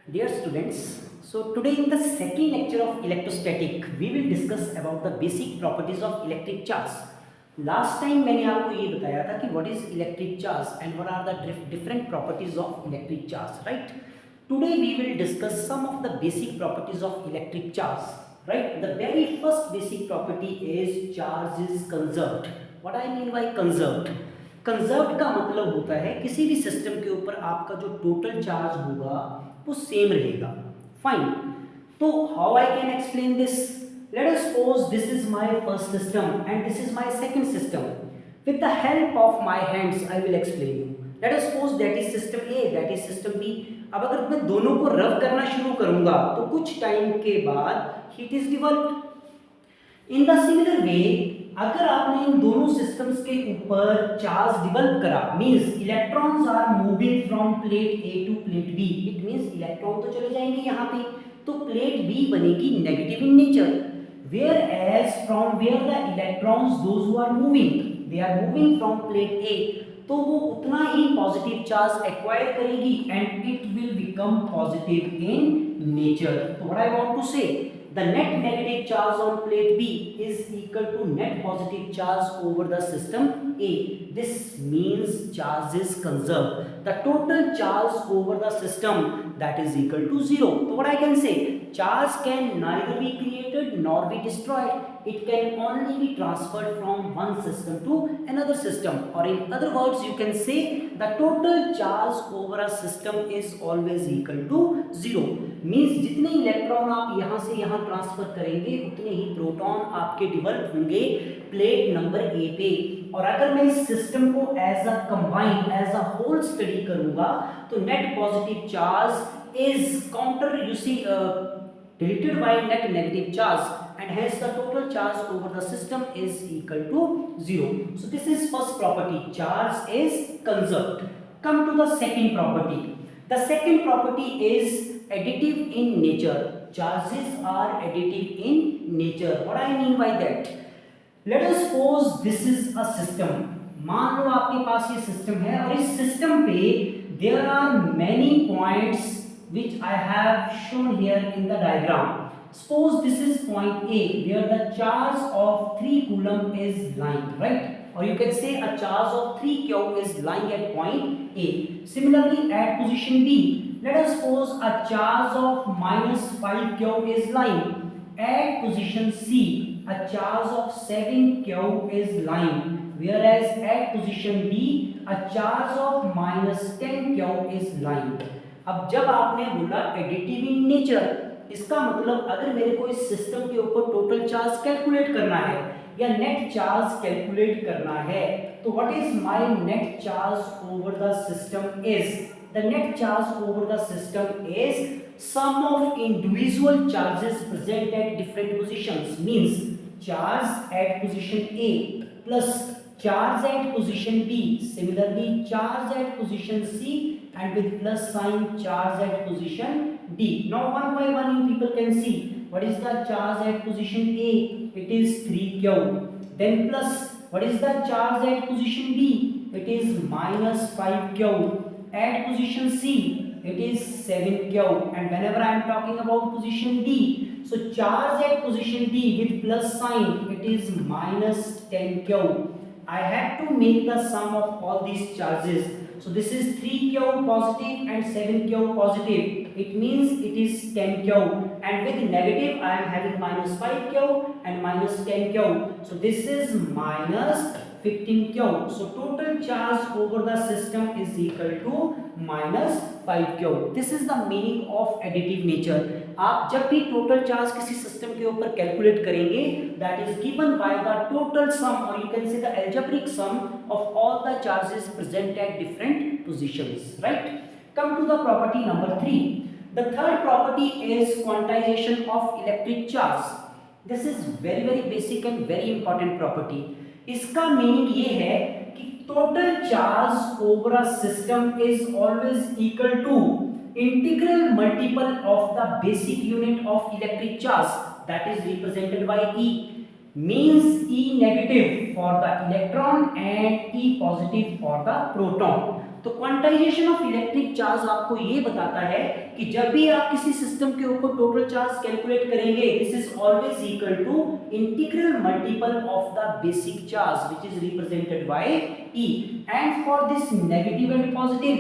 Dear students, so today in the second lecture of electrostatic, we will discuss about the basic properties of electric charge. Last time मैंने आपको ये बताया था कि what is electric charge and what are the different properties of electric charge, right? Today we will discuss some of the basic properties of electric charge, right? The very first basic property is charge is conserved. What I mean by conserved? Conserved का मतलब होता है किसी भी system के ऊपर आपका जो टोटल चार्ज होगा वो सेम रहेगा. फाइन. तो how I can explain this? Let us suppose this is my first system and this is my second system. With the help of my hands I will explain you. Let us suppose that is system A, that is system B. अब अगर मैं दोनों को रब करना शुरू करूंगा तो कुछ टाइम के बाद heat is developed. In the similar way, अगर आपने इन दोनों सिस्टम्स के ऊपर चार्ज डिवेल्प करा, means electrons are moving from plate A to plate B, it means electron तो चले जाएंगे यहाँ पे, तो प्लेट बी बनेगी negative in nature. Whereas from where the electrons those who are moving, they are moving from plate A, तो वो उतना ही पॉजिटिव चार्ज एक्वायर करेगी and it will become positive in nature. तो what I want to से, the net negative charge on plate B is equal to net positive charge over the system A. This means charge is conserved. The total charge over the system, that is equal to 0. So what I can say, charge can neither be created nor be destroyed. It can only be transferred from one system to another system, or in other words you can say the total charge over a system is always equal to 0. Means जितने electron आप यहाँ से यहाँ transfer करेंगे उतने ही proton आपके develop होंगे प्लेट नंबर ए पे. और अगर मैं इस सिस्टम को as a combined as a whole study करूंगा तो net positive charge is counter you see deleted by net negative charge and hence the total charge over the system is equal to 0. So this is first property, charge is conserved. Come to the second property. The second property is additive in nature. Charges are additive in nature. What I mean by that? Let us suppose this is a system. मान लो आपके पास ये system है और इस system पे there are many points which I have shown here in the diagram. Suppose this is point A where the charge of 3 coulomb is lying, right? Or you can say a charge of 3 q is lying at point A. Similarly at position B, let us suppose a charge of minus 5 q is lying. At position C, a charge of 7 q is lying. Whereas at position D, a charge of minus 10 q is lying. अब जब आपने बोला additive in nature, इसका मतलब अगर मेरे को इस सिस्टम के ऊपर टोटल चार्ज कैलकुलेट करना है या नेट चार्ज कैलकुलेट करना है, तो what is my net charge over the system is, the net charge over the system is sum of individual charges present at different positions. Means charge at position A plus charge at position B, similarly charge at position C, and with plus sign charge at position D. Now one by one you people can see what is the charge at position A, it is 3q. Then plus what is the charge at position B, it is minus 5q. At position C it is 7q, and whenever I am talking about position D, so charge at position D with plus sign it is minus 10q. I have to make the sum of all these charges. So this is 3q positive and 7q positive. It means it is 10q. And with negative I am having minus 5q and minus 10q. So this is minus 15q. So total charge over the system is equal to minus 5q. This is the meaning of additive nature. आप जब भी total charge किसी system के ऊपर calculate करेंगे, that is given by the total sum, और you can say the algebraic sum of all the charges present at different positions, right? Come to the property number 3. The third property is quantization of electric charge. This is very very basic and very important property. इसका meaning ये है कि total charge over a system is always equal to integral multiple of the basic unit of electric charge, that is represented by E. Means E negative for the electron and E positive for the proton. तो quantization of electric charge आपको ये बताता है कि जब भी आप किसी सिस्टम के ऊपर टोटल चार्ज कैलकुलेट करेंगे, this is always equal to integral multiple of the basic charge which is represented by E, and for this negative and positive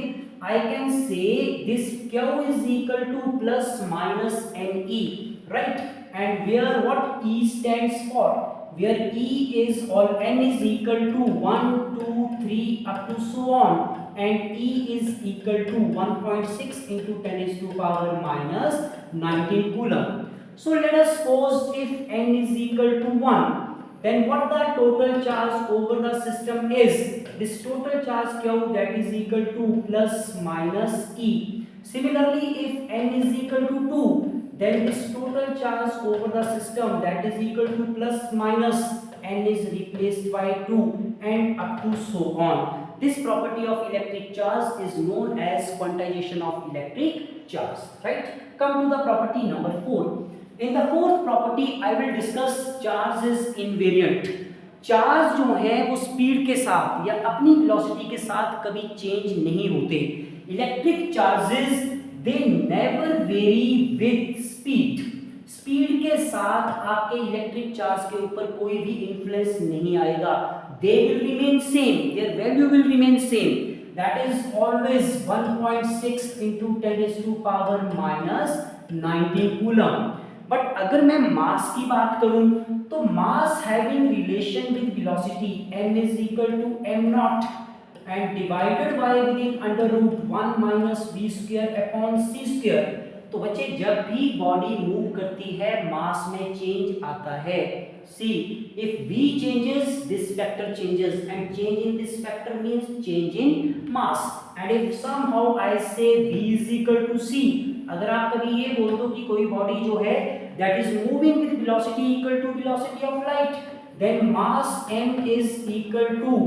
I can say this Q is equal to plus minus NE, right? And where what E stands for, where E is or N is equal to 1 2 3 up to so on, and E is equal to 1.6 into 10 is to power minus 19 coulomb. So let us suppose if N is equal to 1, then what the total charge over the system is, this total charge Q that is equal to plus minus E. Similarly, if N is equal to 2, then this total charge over the system that is equal to plus minus N is replaced by 2 and up to so on. This property of electric charge is known as quantization of electric charge, right? Come to the property number 4. In the fourth property I will discuss charge is invariant. Charge जो है वो speed के साथ या अपनी velocity के साथ कभी चेंज नहीं होते. Electric charges they never very with speed. Speed के साथ आपके इलेक्ट्रिक चार्ज के ऊपर कोई भी इन्फ्लुएंस नहीं आएगा. They will remain same, their value will remain same. That is always 1.6 into 10 is to power minus 19 coulomb. But अगर मैं मास की बात करूं तो mass having relation with velocity m is equal to m naught and divided by within under root 1 minus v square upon c square. तो बच्चे जब भी बॉडी मूव करती है मास में चेंज आता है. See, if v changes, this factor changes, and change in this factor means change in mass. And if somehow I say v is equal to c, अगर आप कभी ये बोल दो कि कोई बॉडी जो है that is moving with velocity equal to velocity of light, then mass m is equal to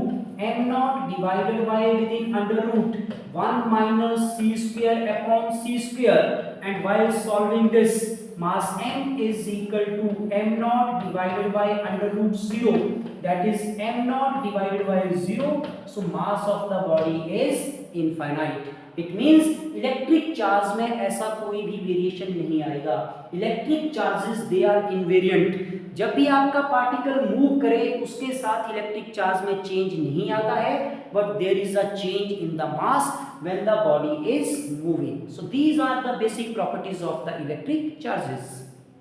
m naught divided by within under root 1 minus c square upon c square. And while solving this, mass m is equal to m naught divided by under root 0, that is m naught divided by 0. So mass of the body is infinite. It means electric charge में ऐसा कोई भी variation नहीं आएगा. Electric charges they are invariant. जब भी आपका particle move करे उसके साथ इलेक्ट्रिक चार्ज में चेंज नहीं आता है, but there is a change in the mass when the body is moving. So these are the basic properties of the electric charges.